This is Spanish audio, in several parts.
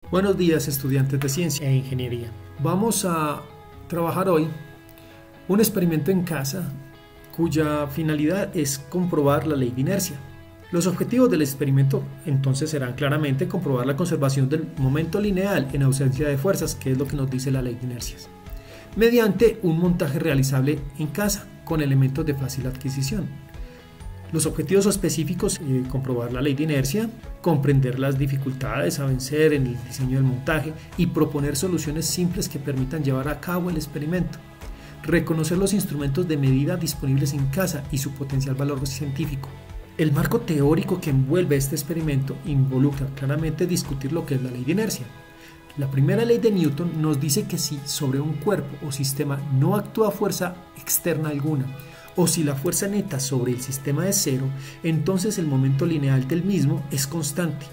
Buenos días, estudiantes de ciencia e ingeniería. Vamos a trabajar hoy un experimento en casa cuya finalidad es comprobar la ley de inercia. Los objetivos del experimento entonces serán claramente comprobar la conservación del momento lineal en ausencia de fuerzas, que es lo que nos dice la ley de inercias, mediante un montaje realizable en casa con elementos de fácil adquisición. Los objetivos específicos: comprobar la ley de inercia, comprender las dificultades a vencer en el diseño del montaje y proponer soluciones simples que permitan llevar a cabo el experimento, reconocer los instrumentos de medida disponibles en casa y su potencial valor científico. El marco teórico que envuelve este experimento involucra claramente discutir lo que es la ley de inercia. La primera ley de Newton nos dice que si sobre un cuerpo o sistema no actúa fuerza externa alguna, o si la fuerza neta sobre el sistema es cero, entonces el momento lineal del mismo es constante.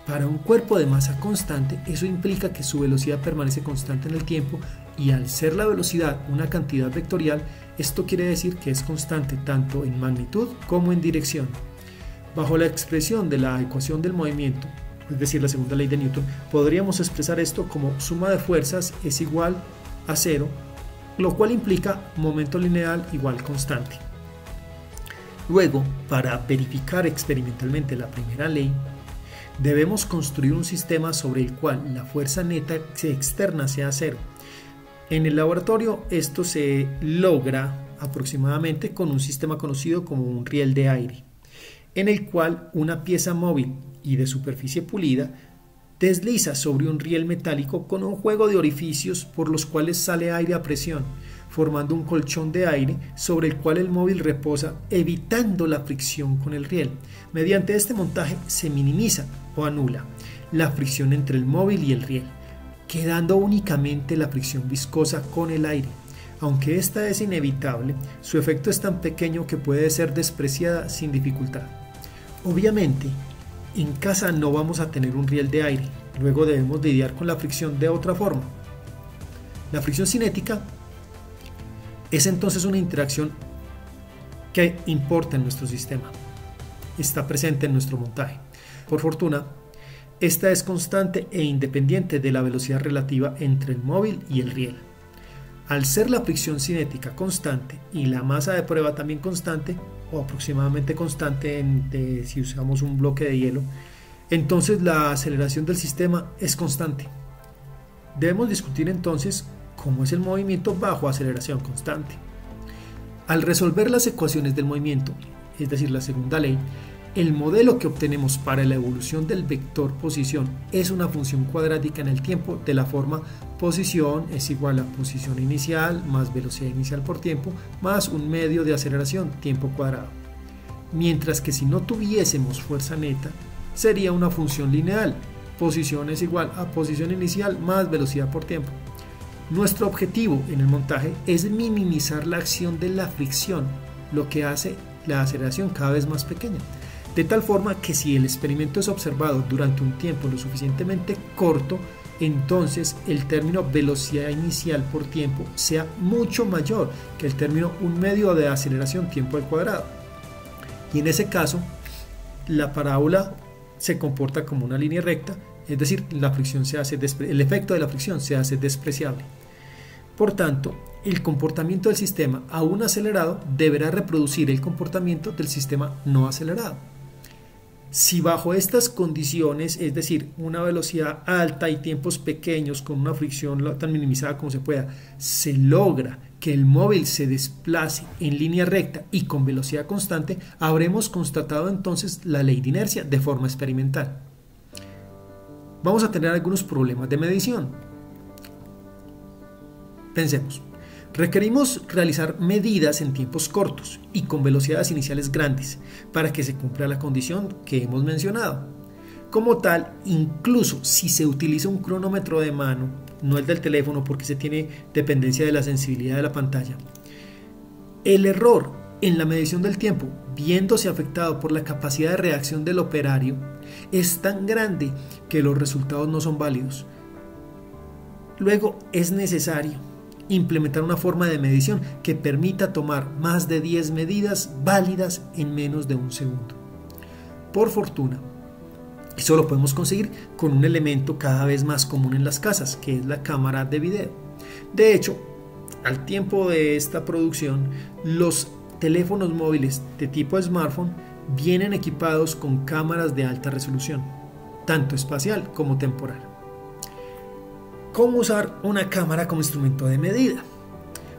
Para un cuerpo de masa constante, eso implica que su velocidad permanece constante en el tiempo, y al ser la velocidad una cantidad vectorial, esto quiere decir que es constante tanto en magnitud como en dirección. Bajo la expresión de la ecuación del movimiento, es decir, la segunda ley de Newton, podríamos expresar esto como suma de fuerzas es igual a cero, lo cual implica momento lineal igual constante. Luego, para verificar experimentalmente la primera ley, debemos construir un sistema sobre el cual la fuerza neta externa sea cero. En el laboratorio esto se logra aproximadamente con un sistema conocido como un riel de aire, en el cual una pieza móvil y de superficie pulida desliza sobre un riel metálico con un juego de orificios por los cuales sale aire a presión, formando un colchón de aire sobre el cual el móvil reposa, evitando la fricción con el riel. Mediante este montaje se minimiza o anula la fricción entre el móvil y el riel, quedando únicamente la fricción viscosa con el aire. Aunque esta es inevitable, su efecto es tan pequeño que puede ser despreciada sin dificultad. Obviamente, en casa no vamos a tener un riel de aire, luego debemos lidiar con la fricción de otra forma. La fricción cinética es entonces una interacción que importa en nuestro sistema, está presente en nuestro montaje. Por fortuna, esta es constante e independiente de la velocidad relativa entre el móvil y el riel. Al ser la fricción cinética constante y la masa de prueba también constante, o aproximadamente constante si usamos un bloque de hielo, entonces la aceleración del sistema es constante. Debemos discutir entonces cómo es el movimiento bajo aceleración constante. Al resolver las ecuaciones del movimiento, es decir, la segunda ley, el modelo que obtenemos para la evolución del vector posición es una función cuadrática en el tiempo de la forma posición es igual a posición inicial más velocidad inicial por tiempo más un medio de aceleración tiempo cuadrado. Mientras que si no tuviésemos fuerza neta, sería una función lineal, posición es igual a posición inicial más velocidad por tiempo. Nuestro objetivo en el montaje es minimizar la acción de la fricción, lo que hace la aceleración cada vez más pequeña, de tal forma que si el experimento es observado durante un tiempo lo suficientemente corto, entonces el término velocidad inicial por tiempo sea mucho mayor que el término un medio de aceleración tiempo al cuadrado. Y en ese caso, la parábola se comporta como una línea recta, es decir, el efecto de la fricción se hace despreciable. Por tanto, el comportamiento del sistema aún acelerado deberá reproducir el comportamiento del sistema no acelerado. Si bajo estas condiciones, es decir, una velocidad alta y tiempos pequeños con una fricción tan minimizada como se pueda, se logra que el móvil se desplace en línea recta y con velocidad constante, habremos constatado entonces la ley de inercia de forma experimental. Vamos a tener algunos problemas de medición. Pensemos. Requerimos realizar medidas en tiempos cortos y con velocidades iniciales grandes para que se cumpla la condición que hemos mencionado. Como tal, incluso si se utiliza un cronómetro de mano, no el del teléfono porque se tiene dependencia de la sensibilidad de la pantalla, el error en la medición del tiempo, viéndose afectado por la capacidad de reacción del operario, es tan grande que los resultados no son válidos. Luego es necesario implementar una forma de medición que permita tomar más de 10 medidas válidas en menos de un segundo. Por fortuna, Eso lo podemos conseguir con un elemento cada vez más común en las casas, que es la cámara de video. De hecho, al tiempo de esta producción, los teléfonos móviles de tipo smartphone vienen equipados con cámaras de alta resolución, tanto espacial como temporal. ¿Cómo usar una cámara como instrumento de medida?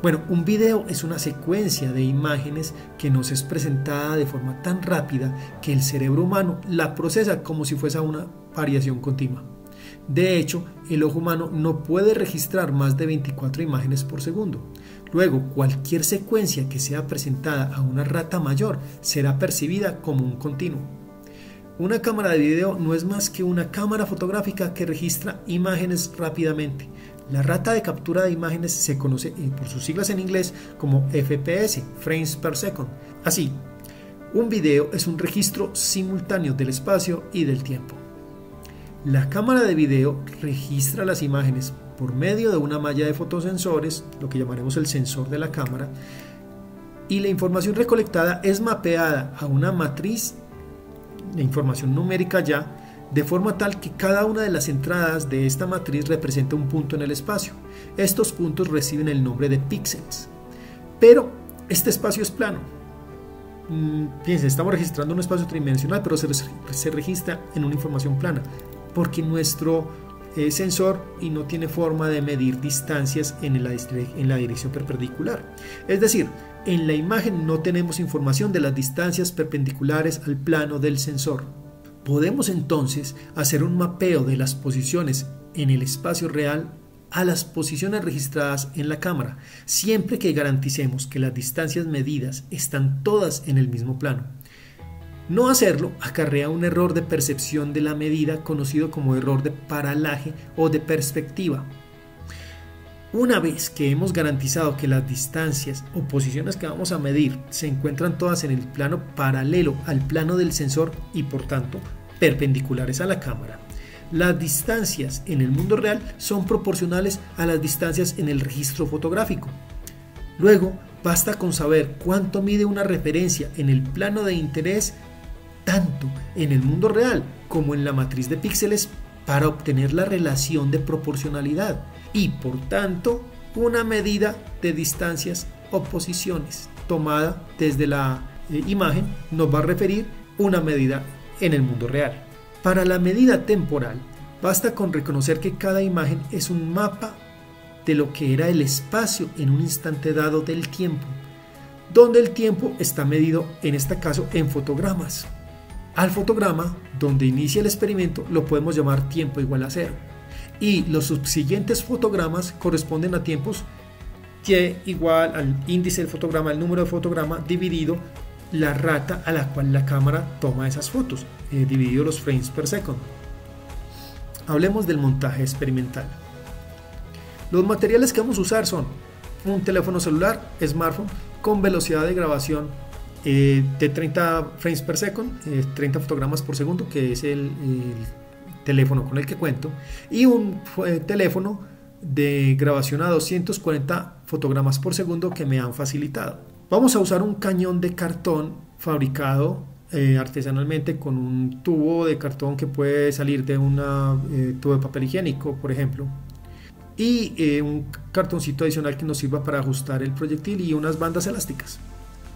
Bueno, un video es una secuencia de imágenes que nos es presentada de forma tan rápida que el cerebro humano la procesa como si fuese una variación continua. De hecho, el ojo humano no puede registrar más de 24 imágenes por segundo. Luego, cualquier secuencia que sea presentada a una rata mayor será percibida como un continuo. Una cámara de video no es más que una cámara fotográfica que registra imágenes rápidamente. La rata de captura de imágenes se conoce por sus siglas en inglés como FPS, Frames per Second. Así, un video es un registro simultáneo del espacio y del tiempo. La cámara de video registra las imágenes por medio de una malla de fotosensores, lo que llamaremos el sensor de la cámara, y la información recolectada es mapeada a una matriz de información numérica ya, de forma tal que cada una de las entradas de esta matriz representa un punto en el espacio. Estos puntos reciben el nombre de píxeles. Pero este espacio es plano. Fíjense, estamos registrando un espacio tridimensional, pero se registra en una información plana, porque nuestro sensor y no tiene forma de medir distancias en la dirección perpendicular. Es decir, en la imagen no tenemos información de las distancias perpendiculares al plano del sensor. Podemos entonces hacer un mapeo de las posiciones en el espacio real a las posiciones registradas en la cámara, siempre que garanticemos que las distancias medidas están todas en el mismo plano. No hacerlo acarrea un error de percepción de la medida conocido como error de paralaje o de perspectiva. Una vez que hemos garantizado que las distancias o posiciones que vamos a medir se encuentran todas en el plano paralelo al plano del sensor y por tanto perpendiculares a la cámara, las distancias en el mundo real son proporcionales a las distancias en el registro fotográfico. Luego basta con saber cuánto mide una referencia en el plano de interés tanto en el mundo real como en la matriz de píxeles para obtener la relación de proporcionalidad y por tanto una medida de distancias o posiciones tomada desde la imagen nos va a referir una medida en el mundo real. Para la medida temporal basta con reconocer que cada imagen es un mapa de lo que era el espacio en un instante dado del tiempo, donde el tiempo está medido en este caso en fotogramas. Al fotograma, donde inicia el experimento, lo podemos llamar tiempo igual a 0. Y los subsiguientes fotogramas corresponden a tiempos y igual al índice del fotograma, el número de fotograma, dividido la rata a la cual la cámara toma esas fotos, dividido los frames per second. Hablemos del montaje experimental. Los materiales que vamos a usar son un teléfono celular, smartphone, con velocidad de grabación de 30 frames per second, 30 fotogramas por segundo, que es el teléfono con el que cuento, y un teléfono de grabación a 240 fotogramas por segundo que me han facilitado. Vamos a usar un cañón de cartón fabricado artesanalmente con un tubo de cartón que puede salir de un tubo de papel higiénico, por ejemplo, y un cartoncito adicional que nos sirva para ajustar el proyectil y unas bandas elásticas.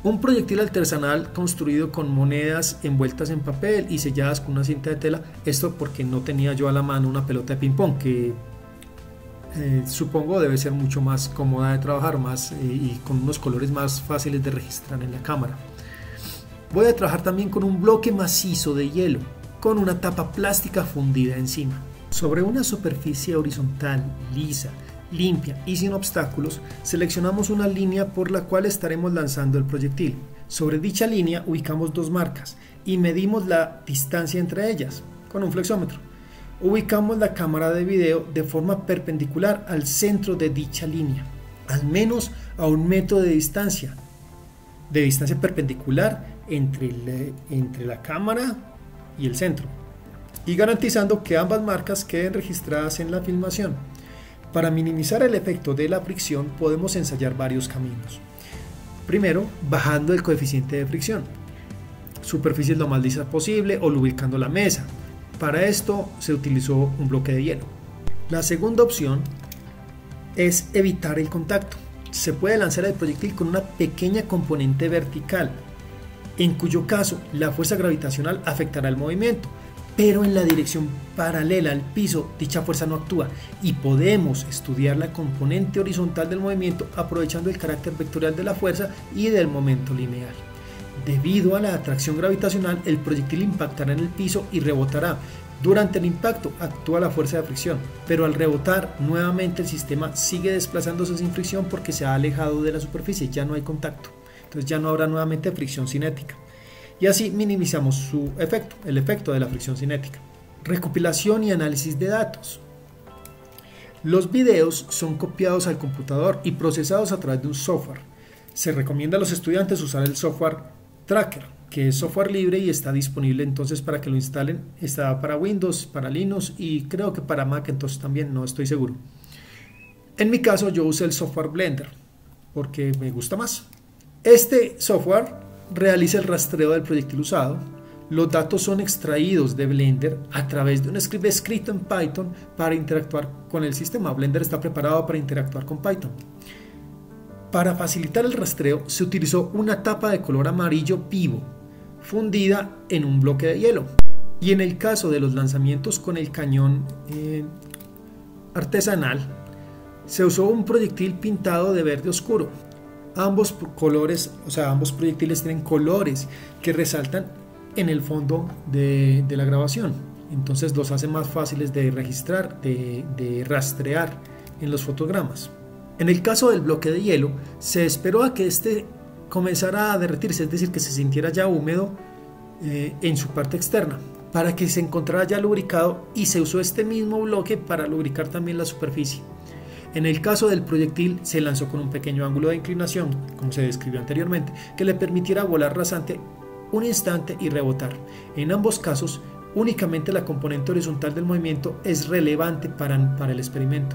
Un proyectil artesanal construido con monedas envueltas en papel y selladas con una cinta de tela, esto porque no tenía yo a la mano una pelota de ping pong que supongo debe ser mucho más cómoda de trabajar y con unos colores más fáciles de registrar en la cámara. Voy a trabajar también con un bloque macizo de hielo con una tapa plástica fundida encima. Sobre una superficie horizontal, lisa, limpia y sin obstáculos, seleccionamos una línea por la cual estaremos lanzando el proyectil. Sobre dicha línea ubicamos dos marcas y medimos la distancia entre ellas con un flexómetro. Ubicamos la cámara de video de forma perpendicular al centro de dicha línea, al menos a 1 metro de distancia perpendicular entre la cámara y el centro, y garantizando que ambas marcas queden registradas en la filmación. Para minimizar el efecto de la fricción podemos ensayar varios caminos. Primero, bajando el coeficiente de fricción, superficies lo más lisas posible o lubricando la mesa. Para esto se utilizó un bloque de hielo. La segunda opción es evitar el contacto. Se puede lanzar el proyectil con una pequeña componente vertical, en cuyo caso la fuerza gravitacional afectará el movimiento, pero en la dirección paralela al piso dicha fuerza no actúa y podemos estudiar la componente horizontal del movimiento aprovechando el carácter vectorial de la fuerza y del momento lineal. Debido a la atracción gravitacional, el proyectil impactará en el piso y rebotará. Durante el impacto actúa la fuerza de fricción, pero al rebotar nuevamente el sistema sigue desplazándose sin fricción porque se ha alejado de la superficie, ya no hay contacto, entonces ya no habrá nuevamente fricción cinética. Y así minimizamos su efecto, el efecto de la fricción cinética. Recopilación y análisis de datos. Los videos son copiados al computador y procesados a través de un software. Se recomienda a los estudiantes usar el software Tracker, que es software libre y está disponible entonces para que lo instalen. Está para Windows, para Linux y creo que para Mac, entonces también no estoy seguro. En mi caso yo usé el software Blender porque me gusta más. Este software realiza el rastreo del proyectil usado. Los datos son extraídos de Blender a través de un script escrito en Python para interactuar con el sistema. Blender está preparado para interactuar con Python. Para facilitar el rastreo se utilizó una tapa de color amarillo vivo fundida en un bloque de hielo. Y en el caso de los lanzamientos con el cañón artesanal se usó un proyectil pintado de verde oscuro. Ambos colores, o sea, ambos proyectiles tienen colores que resaltan en el fondo de la grabación, entonces los hace más fáciles de registrar, de rastrear en los fotogramas. En el caso del bloque de hielo, se esperó a que este comenzara a derretirse, es decir, que se sintiera ya húmedo en su parte externa, para que se encontrara ya lubricado, y se usó este mismo bloque para lubricar también la superficie. En el caso del proyectil se lanzó con un pequeño ángulo de inclinación, como se describió anteriormente, que le permitiera volar rasante un instante y rebotar. En ambos casos, únicamente la componente horizontal del movimiento es relevante para el experimento.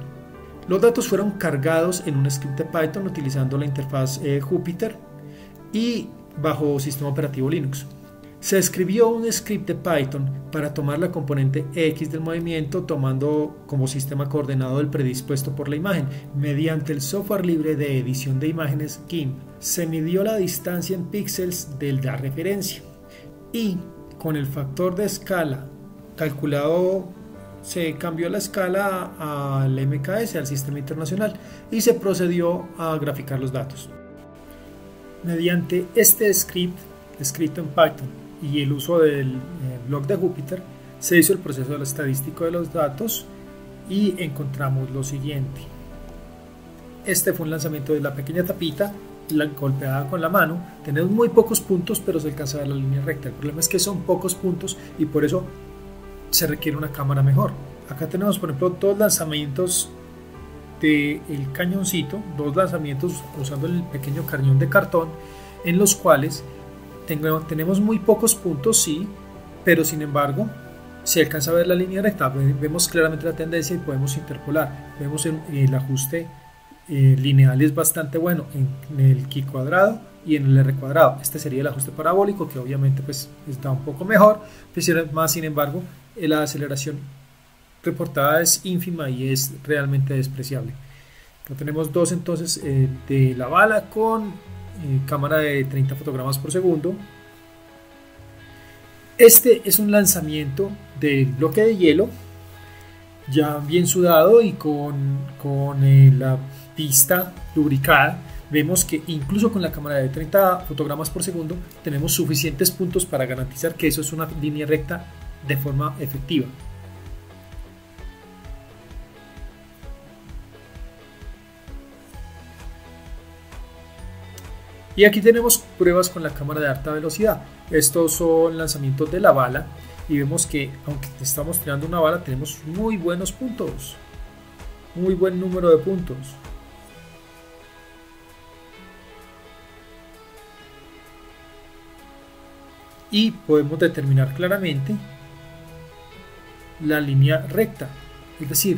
Los datos fueron cargados en un script de Python utilizando la interfaz Jupyter y bajo sistema operativo Linux. Se escribió un script de Python para tomar la componente X del movimiento tomando como sistema coordenado el predispuesto por la imagen. Mediante el software libre de edición de imágenes GIMP se midió la distancia en píxeles de la referencia y con el factor de escala calculado se cambió la escala al MKS, al sistema internacional, y se procedió a graficar los datos. Mediante este script escrito en Python y el uso del blog de Jupyter, se hizo el proceso estadístico de los datos y encontramos lo siguiente. Este fue un lanzamiento de la pequeña tapita, golpeada con la mano. Tenemos muy pocos puntos, pero se alcanza a ver la línea recta. El problema es que son pocos puntos y por eso se requiere una cámara mejor. Acá tenemos, por ejemplo, dos lanzamientos del cañoncito, dos lanzamientos usando el pequeño cañón de cartón, en los cuales tenemos muy pocos puntos, sí, pero sin embargo se alcanza a ver la línea recta, vemos claramente la tendencia y podemos interpolar. Vemos el ajuste lineal es bastante bueno en el Ki cuadrado y en el R cuadrado. Este sería el ajuste parabólico, que obviamente pues está un poco mejor, más sin embargo la aceleración reportada es ínfima y es realmente despreciable. Tenemos dos entonces de la bala con cámara de 30 fotogramas por segundo. Este es un lanzamiento del bloque de hielo ya bien sudado y con la pista lubricada. Vemos que incluso con la cámara de 30 fotogramas por segundo tenemos suficientes puntos para garantizar que eso es una línea recta de forma efectiva. Y aquí tenemos pruebas con la cámara de alta velocidad. Estos son lanzamientos de la bala y vemos que aunque estamos tirando una bala tenemos muy buenos puntos, muy buen número de puntos. Y podemos determinar claramente la línea recta, es decir,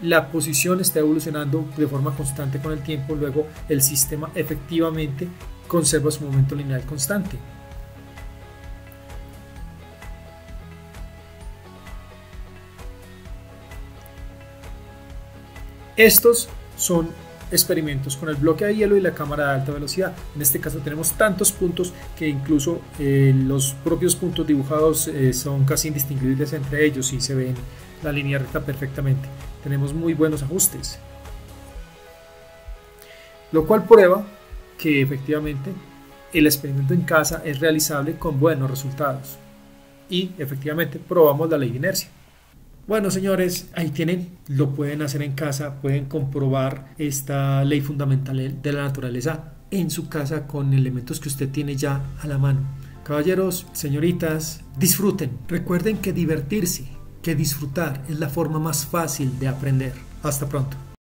la posición está evolucionando de forma constante con el tiempo, luego el sistema efectivamente conserva su momento lineal constante. Estos son experimentos con el bloque de hielo y la cámara de alta velocidad. En este caso tenemos tantos puntos que incluso los propios puntos dibujados son casi indistinguibles entre ellos y se ven la línea recta perfectamente. Tenemos muy buenos ajustes, lo cual prueba que efectivamente el experimento en casa es realizable con buenos resultados y efectivamente probamos la ley de inercia. Bueno, señores, ahí tienen, lo pueden hacer en casa, pueden comprobar esta ley fundamental de la naturaleza en su casa con elementos que usted tiene ya a la mano. Caballeros, señoritas, disfruten. Recuerden que divertirse, que disfrutar es la forma más fácil de aprender. Hasta pronto.